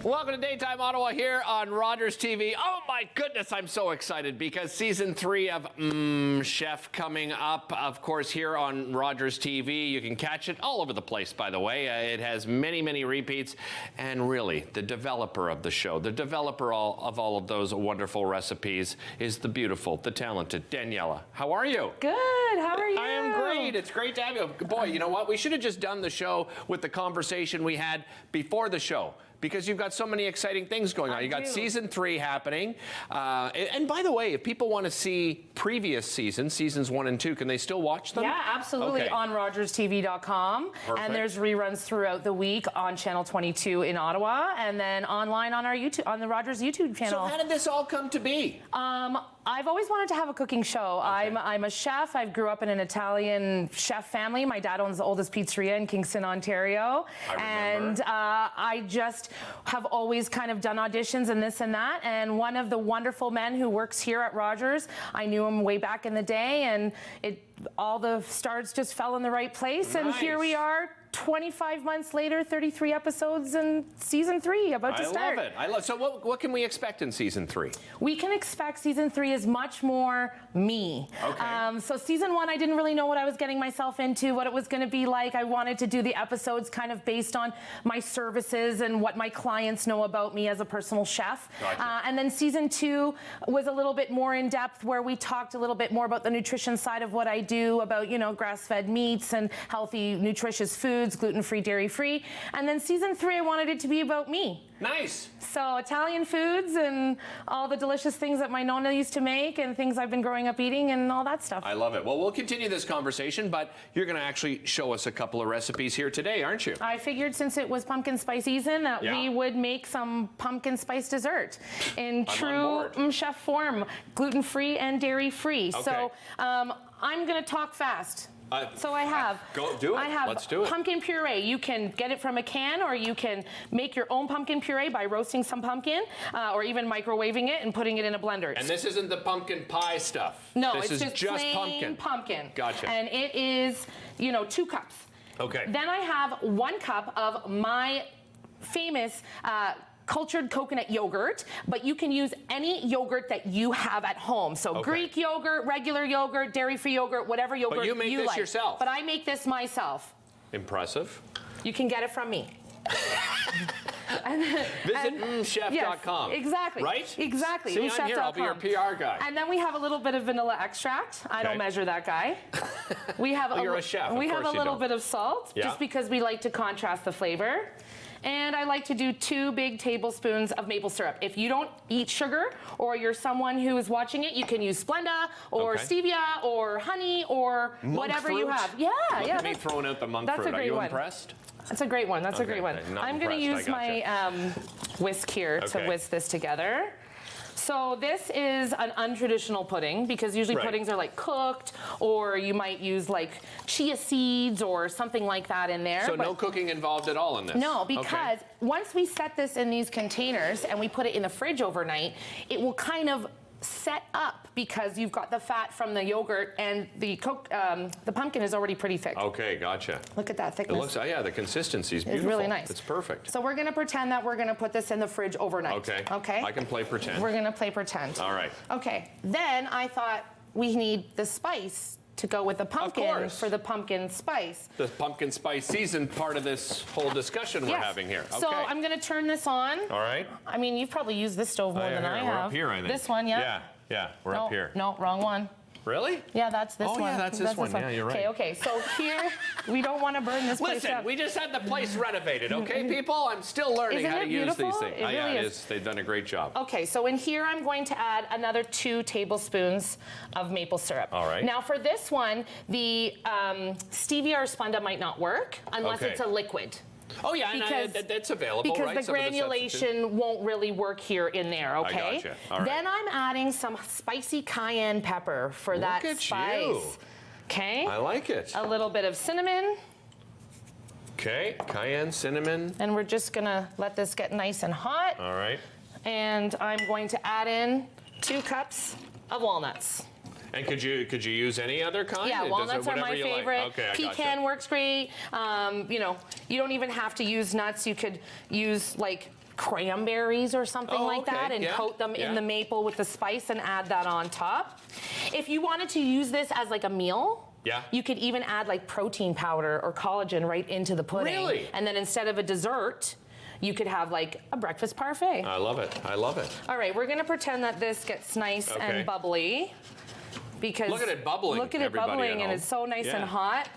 Welcome to Daytime Ottawa here on Rogers TV. Oh my goodness, I'm so excited because season 3 of Chef coming up, of course, here on Rogers TV. You can catch it all over the place, by the way. It has many, many repeats. And really, the developer of the show, the developer of all of those wonderful recipes is the beautiful, the talented Daniela. How are you? Good. How are you? I am great. It's great to have you. Boy, you know what? We should have just done the show with the conversation we had before the show, because you've got so many exciting things going on. You got season 3 happening. And by the way, if people want to see previous seasons 1 and 2, can they still watch them? Yeah, absolutely. Okay. On RogersTV.com. Perfect. And there's reruns throughout the week on Channel 22 in Ottawa, and then online on our YouTube, on the Rogers YouTube channel. So how did this all come to be? I've always wanted to have a cooking show. Okay. I'm a chef. I grew up in an Italian chef family. My dad owns the oldest pizzeria in Kingston, Ontario. And I just have always kind of done auditions and this and that. And one of the wonderful men who works here at Rogers, I knew him way back in the day, and all the stars just fell in the right place. Nice. And here we are, 25 months later, 33 episodes, and season 3 about to start. I love it. So what can we expect in season 3? We can expect season 3 is much more me. Okay. So season 1, I didn't really know what I was getting myself into, what it was going to be like. I wanted to do the episodes kind of based on my services and what my clients know about me as a personal chef. Gotcha. And then season 2 was a little bit more in depth, where we talked a little bit more about the nutrition side of what I do, about, you know, grass-fed meats and healthy, nutritious foods, gluten-free, dairy-free. And then season 3, I wanted it to be about me. Nice. So Italian foods and all the delicious things that my nonna used to make and things I've been growing up eating and all that stuff. I love it. Well, we'll continue this conversation, but you're going to actually show us a couple of recipes here today, aren't you? I figured since it was pumpkin spice season that we would make some pumpkin spice dessert in true chef form, gluten-free and dairy-free. Okay. So I'm going to talk fast. So I have. Go do it. I have Let's do it. pumpkin puree. You can get it from a can, or you can make your own pumpkin puree by roasting some pumpkin, or even microwaving it and putting it in a blender. And this isn't the pumpkin pie stuff. No, this it's is just plain pumpkin. Gotcha. And it is, 2 cups. Okay. Then I have 1 cup of my famous cultured coconut yogurt, but you can use any yogurt that you have at home. So Greek yogurt, regular yogurt, dairy-free yogurt, whatever yogurt But you make this like. yourself. But I make this myself. Impressive. You can get it from me. Visit mmchef.com. Yes, exactly. Right? Exactly. See, I'm here. I'll be your PR guy. And then we have a little bit of vanilla extract. I don't measure that guy. We have you're a chef. We have a little don't. bit of salt, just because we like to contrast the flavor. And I like to do 2 big tablespoons of maple syrup. If you don't eat sugar, or you're someone who is watching it, you can use Splenda or stevia or honey or whatever you have. Yeah, Look at me throwing out the monk fruit. Are you impressed? That's a great one. That's a great one. I'm going to use my whisk here to whisk this together. So this is an untraditional pudding, because usually puddings are like cooked, or you might use like chia seeds or something like that in there. So no cooking involved at all in this? No, because once we set this in these containers and we put it in the fridge overnight, it will kind of set up, because you've got the fat from the yogurt, and the pumpkin is already pretty thick. Okay, gotcha. Look at that thickness. It looks, the consistency is beautiful. It's really nice. It's perfect. So we're going to pretend that we're going to put this in the fridge overnight. Okay. Okay. I can play pretend. We're going to play pretend. All right. Okay. Then I thought we need the spice to go with the pumpkin for the pumpkin spice. The pumpkin spice season part of this whole discussion we're having here. Okay. So I'm going to turn this on. All right. I mean, you've probably used this stove more than I have. We're up here, I think. This one, Yeah, we're up here. No, wrong one. Really? Yeah, that's this one. Oh, yeah, that's this one. Yeah, you're right. Okay, so here, we don't want to burn this place Listen, up. we just had the place renovated, okay, people? I'm still learning how to use these things. It really is. They've done a great job. Okay, so in here, I'm going to add another 2 tablespoons of maple syrup. All right. Now, for this one, the stevia or Splenda might not work unless it's a liquid. Oh, yeah, and that's available, because right? the granulation won't really work here in there, okay? I gotcha. All right. Then I'm adding some spicy cayenne pepper for that spice. You. Okay? I like it. A little bit of cinnamon. Okay, cayenne, cinnamon. And we're just gonna let this get nice and hot. All right. And I'm going to add in 2 cups of walnuts. And could you use any other kind? Yeah, walnuts are my favorite. Like. Okay, pecan works great. You know, you don't even have to use nuts. You could use like cranberries or something like that, and yeah, coat them in the maple with the spice and add that on top. If you wanted to use this as like a meal, you could even add like protein powder or collagen right into the pudding. Really? And then instead of a dessert, you could have like a breakfast parfait. I love it. I love it. All right, we're gonna pretend that this gets nice and bubbly. Because look at it bubbling. Look at it bubbling, and it's so nice and hot.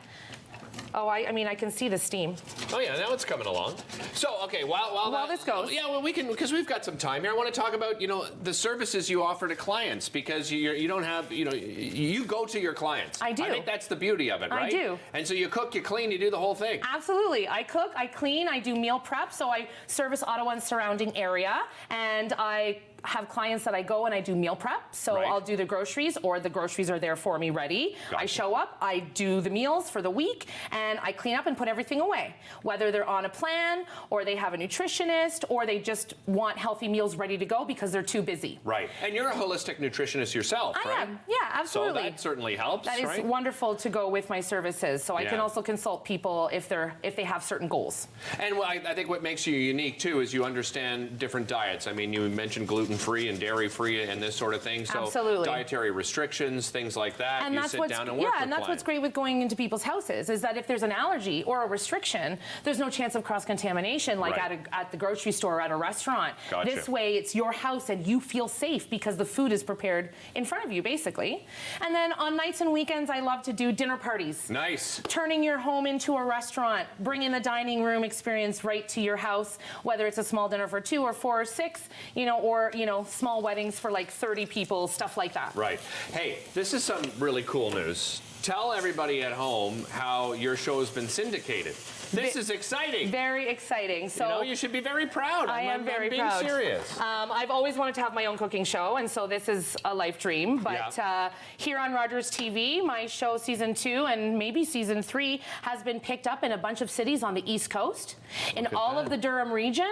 Oh, I mean, I can see the steam. Oh yeah, now it's coming along. So okay, while this goes. Yeah, well we can, because we've got some time here. I want to talk about the services you offer to clients, because you don't have you go to your clients. I do. I think that's the beauty of it, right? I do. And so you cook, you clean, you do the whole thing. Absolutely. I cook, I clean, I do meal prep, so I service Ottawa and surrounding area, and I have clients that I go and I do meal prep, so I'll do the groceries, or the groceries are there for me ready. Gotcha. I show up, I do the meals for the week, and I clean up and put everything away. Whether they're on a plan, or they have a nutritionist, or they just want healthy meals ready to go because they're too busy. Right. And you're a holistic nutritionist yourself, right? I am. Yeah, absolutely. So that certainly helps, That is wonderful to go with my services. So I can also consult people if they have certain goals. And I think what makes you unique too is you understand different diets. I mean, you mentioned gluten-free and dairy-free and this sort of thing. So absolutely. Dietary restrictions, things like that. And you that's sit down and work with and that's clients. what's great with going into people's houses, is that if there's an allergy or a restriction, there's no chance of cross-contamination like at the grocery store or at a restaurant. Gotcha. This way, it's your house and you feel safe because the food is prepared in front of you, basically. And then on nights and weekends, I love to do dinner parties. Nice. Turning your home into a restaurant, bringing the dining room experience right to your house, whether it's a small dinner for 2 or 4 or 6, or small weddings for like 30 people, stuff like that. Right. Hey, this is some really cool news. Tell everybody at home how your show has been syndicated. This is exciting. Very exciting. So you should be very proud. I'm very being proud. serious. I've always wanted to have my own cooking show, and so this is a life dream. But here on Rogers TV, my show season 2 and maybe season 3 has been picked up in a bunch of cities on the East Coast, in all of the Durham region,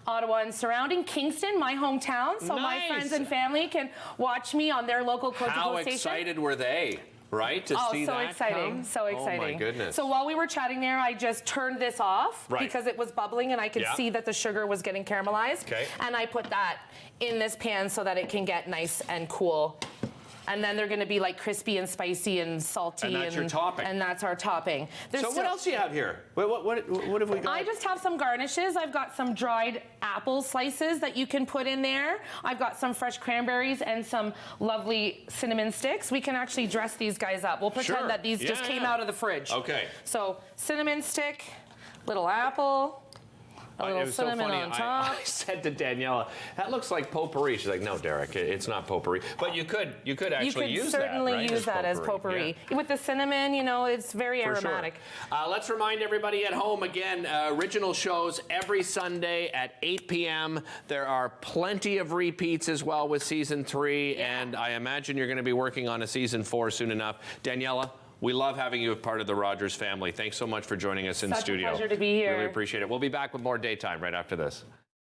Ottawa and surrounding, Kingston, my hometown, so my friends and family can watch me on their local station. How excited were they? Right, to see so that exciting, come? so exciting. Oh my goodness. So while we were chatting there, I just turned this off because it was bubbling and I could see that the sugar was getting caramelized. Okay. And I put that in this pan so that it can get nice and cool. And then they're going to be like crispy and spicy and salty. And that's your topping. And that's our topping. So what else do you have here? What have we got? I just have some garnishes. I've got some dried apple slices that you can put in there. I've got some fresh cranberries and some lovely cinnamon sticks. We can actually dress these guys up. We'll pretend that these just came out of the fridge. Okay. So cinnamon stick, little apple, a little cinnamon on top. I said to Daniela, that looks like potpourri. She's like, no, Derek, it's not potpourri. But you could actually use that, certainly use that as potpourri. Yeah. With the cinnamon, it's very aromatic. Sure. Let's remind everybody at home again, original shows every Sunday at 8 p.m. There are plenty of repeats as well with season 3, and I imagine you're going to be working on a season 4 soon enough. Daniela, we love having you as part of the Rogers family. Thanks so much for joining us in studio. Such a pleasure to be here. Really appreciate it. We'll be back with more Daytime right after this.